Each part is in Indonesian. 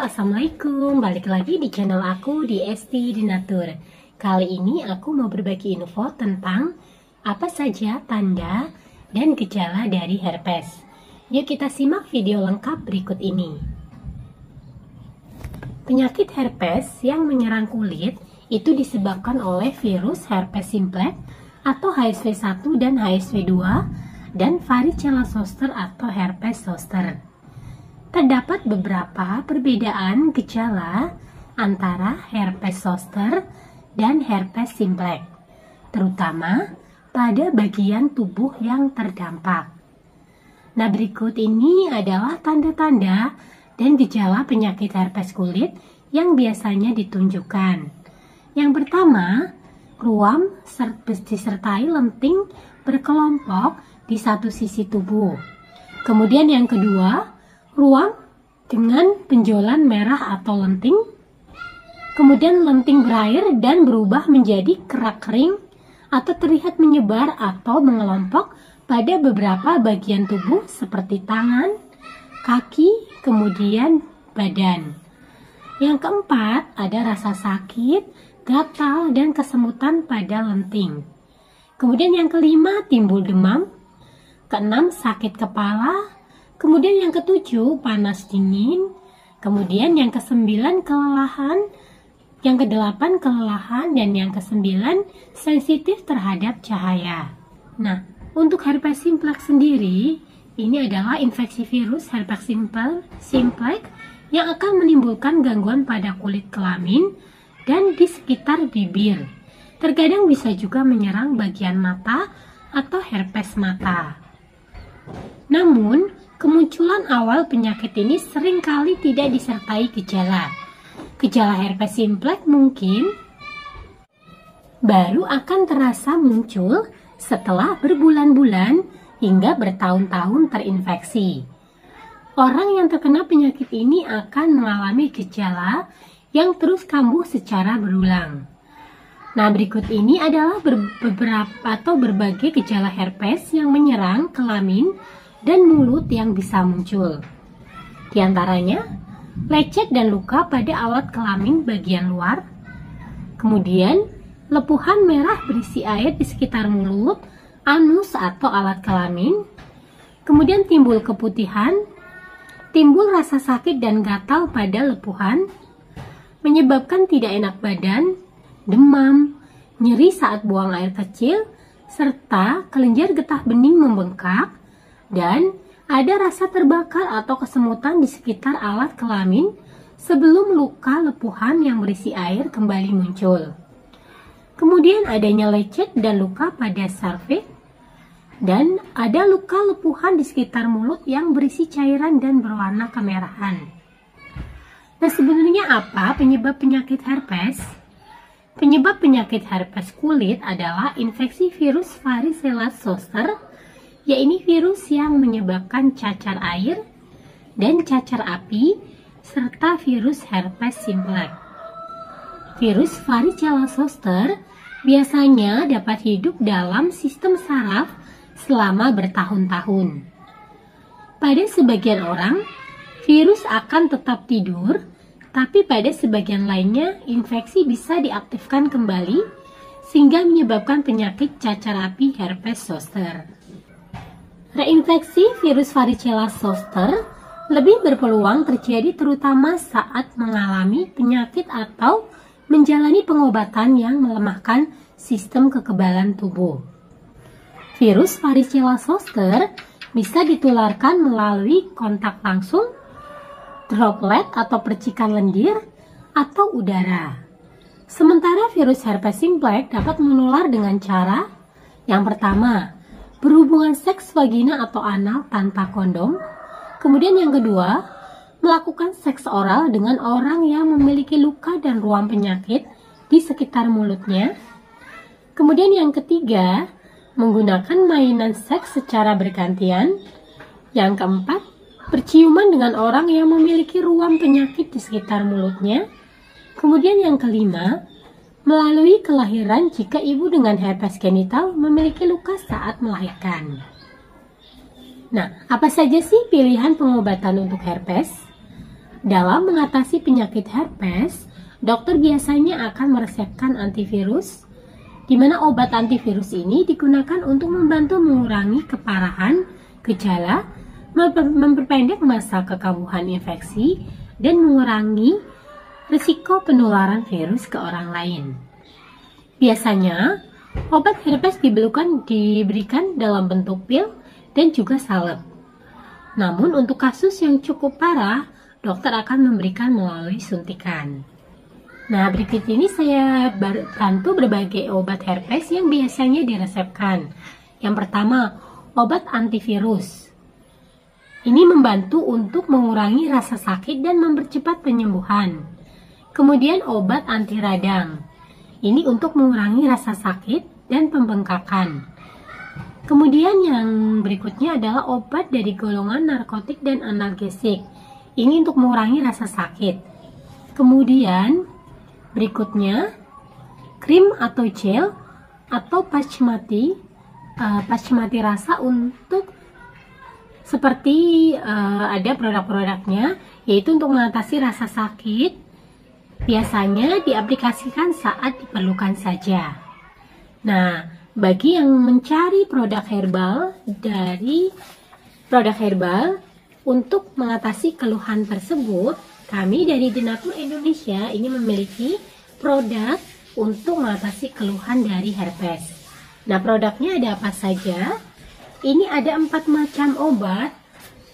Assalamualaikum. Balik lagi di channel aku di Esti di Natur. Kali ini aku mau berbagi info tentang apa saja tanda dan gejala dari herpes. Yuk kita simak video lengkap berikut ini. Penyakit herpes yang menyerang kulit itu disebabkan oleh virus herpes simplex atau HSV1 dan HSV2 dan varicella zoster atau herpes zoster. Terdapat beberapa perbedaan gejala antara herpes zoster dan herpes simplex, terutama pada bagian tubuh yang terdampak. Nah, berikut ini adalah tanda-tanda dan gejala penyakit herpes kulit yang biasanya ditunjukkan. Yang pertama, ruam disertai lenting berkelompok di satu sisi tubuh. Kemudian yang kedua, ruam dengan benjolan merah atau lenting. Kemudian lenting berair dan berubah menjadi kerak kering atau terlihat menyebar atau mengelompok pada beberapa bagian tubuh seperti tangan, kaki, kemudian badan. Yang keempat, ada rasa sakit, gatal, dan kesemutan pada lenting. Kemudian yang kelima, timbul demam. Keenam, sakit kepala. Kemudian yang ketujuh, panas dingin. Kemudian yang kesembilan, kelelahan. Yang kedelapan, kelelahan. Dan yang kesembilan, sensitif terhadap cahaya. Nah, untuk herpes simplex sendiri, ini adalah infeksi virus herpes simplex yang akan menimbulkan gangguan pada kulit kelamin dan di sekitar bibir. Terkadang bisa juga menyerang bagian mata atau herpes mata. Namun, kemunculan awal penyakit ini seringkali tidak disertai gejala. Gejala herpes simplex mungkin baru akan terasa muncul setelah berbulan-bulan hingga bertahun-tahun terinfeksi. Orang yang terkena penyakit ini akan mengalami gejala yang terus kambuh secara berulang. Nah, berikut ini adalah berbagai gejala herpes yang menyerang kelamin dan mulut yang bisa muncul. Di antaranya, lecet dan luka pada alat kelamin bagian luar. Kemudian, lepuhan merah berisi air di sekitar mulut, anus atau alat kelamin. Kemudian timbul keputihan, timbul rasa sakit dan gatal pada lepuhan, menyebabkan tidak enak badan, demam, nyeri saat buang air kecil, serta kelenjar getah bening membengkak, dan ada rasa terbakar atau kesemutan di sekitar alat kelamin sebelum luka lepuhan yang berisi air kembali muncul. Kemudian adanya lecet dan luka pada serviks, dan ada luka lepuhan di sekitar mulut yang berisi cairan dan berwarna kemerahan. Nah, sebenarnya apa penyebab penyakit herpes? Penyebab penyakit herpes kulit adalah infeksi virus varicella zoster, yaitu virus yang menyebabkan cacar air dan cacar api, serta virus herpes simplex. Virus varicella zoster biasanya dapat hidup dalam sistem saraf selama bertahun-tahun. Pada sebagian orang, virus akan tetap tidur, tapi pada sebagian lainnya, infeksi bisa diaktifkan kembali sehingga menyebabkan penyakit cacar api herpes zoster. Reinfeksi virus varicella zoster lebih berpeluang terjadi terutama saat mengalami penyakit atau menjalani pengobatan yang melemahkan sistem kekebalan tubuh. Virus varicella zoster bisa ditularkan melalui kontak langsung, droplet atau percikan lendir, atau udara. Sementara virus herpes simplex dapat menular dengan cara yang pertama, berhubungan seks vagina atau anal tanpa kondom. Kemudian yang kedua, melakukan seks oral dengan orang yang memiliki luka dan ruam penyakit di sekitar mulutnya. Kemudian yang ketiga, menggunakan mainan seks secara bergantian. Yang keempat, berciuman dengan orang yang memiliki ruam penyakit di sekitar mulutnya. Kemudian yang kelima, melalui kelahiran jika ibu dengan herpes genital memiliki luka saat melahirkan. Nah, apa saja sih pilihan pengobatan untuk herpes? Dalam mengatasi penyakit herpes, dokter biasanya akan meresepkan antivirus, di mana obat antivirus ini digunakan untuk membantu mengurangi keparahan gejala, memperpendek masa kekambuhan infeksi, dan mengurangi risiko penularan virus ke orang lain. Biasanya, obat herpes diberikan dalam bentuk pil dan juga salep. Namun untuk kasus yang cukup parah, dokter akan memberikan melalui suntikan. Nah, berikut ini saya bantu berbagai obat herpes yang biasanya diresepkan. Yang pertama, obat antivirus. Ini membantu untuk mengurangi rasa sakit dan mempercepat penyembuhan. Kemudian obat anti radang. Ini untuk mengurangi rasa sakit dan pembengkakan. Kemudian yang berikutnya adalah obat dari golongan narkotik dan analgesik. Ini untuk mengurangi rasa sakit. Kemudian berikutnya krim atau gel atau pasmati rasa untuk seperti ada produk-produknya, yaitu untuk mengatasi rasa sakit. Biasanya diaplikasikan saat diperlukan saja. Nah, bagi yang mencari produk herbal untuk mengatasi keluhan tersebut, kami dari Denatur Indonesia ini memiliki produk untuk mengatasi keluhan dari herpes. Nah, produknya ada apa saja? Ini ada 4 macam obat.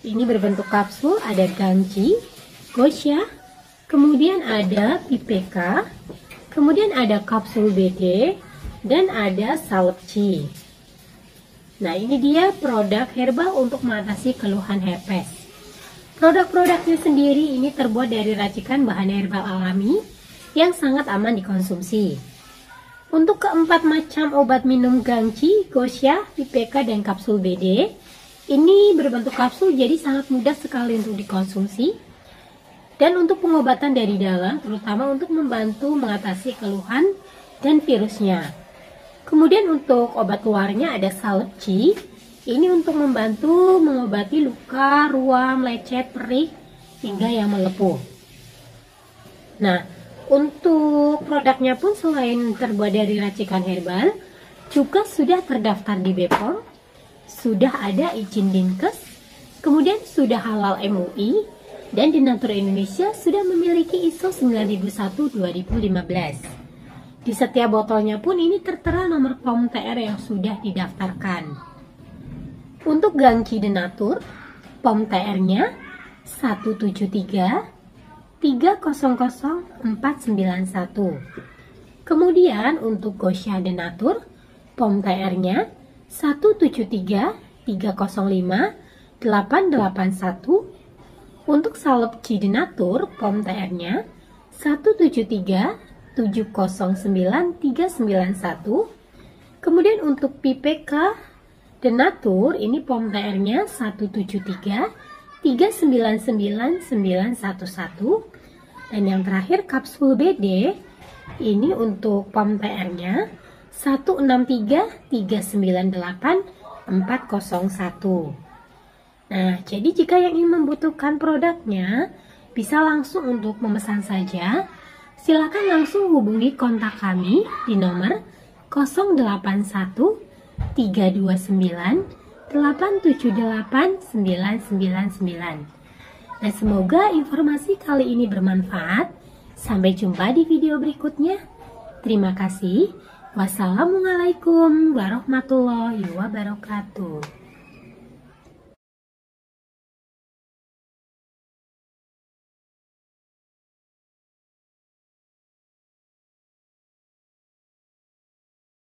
Ini berbentuk kapsul, ada Ganji, Gosha, kemudian ada PPK, kemudian ada kapsul BD, dan ada Salepci. Nah, ini dia produk herbal untuk mengatasi keluhan herpes. Produk-produknya sendiri ini terbuat dari racikan bahan herbal alami yang sangat aman dikonsumsi. Untuk keempat macam obat minum Ganji, Gosha, PPK, dan kapsul BD, ini berbentuk kapsul jadi sangat mudah sekali untuk dikonsumsi. Dan untuk pengobatan dari dalam, terutama untuk membantu mengatasi keluhan dan virusnya. Kemudian untuk obat luarnya ada Salepci. Ini untuk membantu mengobati luka, ruam, lecet, perih, hingga yang melepuh. Nah, untuk produknya pun selain terbuat dari racikan herbal, juga sudah terdaftar di BPOM, sudah ada izin Dinkes, kemudian sudah halal MUI, dan Denatur Indonesia sudah memiliki ISO 9001-2015. Di setiap botolnya pun ini tertera nomor POM TR yang sudah didaftarkan. Untuk Ganji Denatur, POM TR-nya 173-300-491. Kemudian untuk Gosha Denatur, POM TR-nya 173-305-881. Untuk Salepci Denatur, POM TR-nya 173-709-391. Kemudian untuk PPK Denatur, ini POM TR-nya 173-399-911. Dan yang terakhir kapsul BD, ini untuk POM TR-nya 163-398-401. Nah, jadi jika yang ingin membutuhkan produknya, bisa langsung untuk memesan saja. Silakan langsung hubungi kontak kami di nomor 081 329 878 999. Nah, semoga informasi kali ini bermanfaat. Sampai jumpa di video berikutnya. Terima kasih. Wassalamualaikum warahmatullahi wabarakatuh.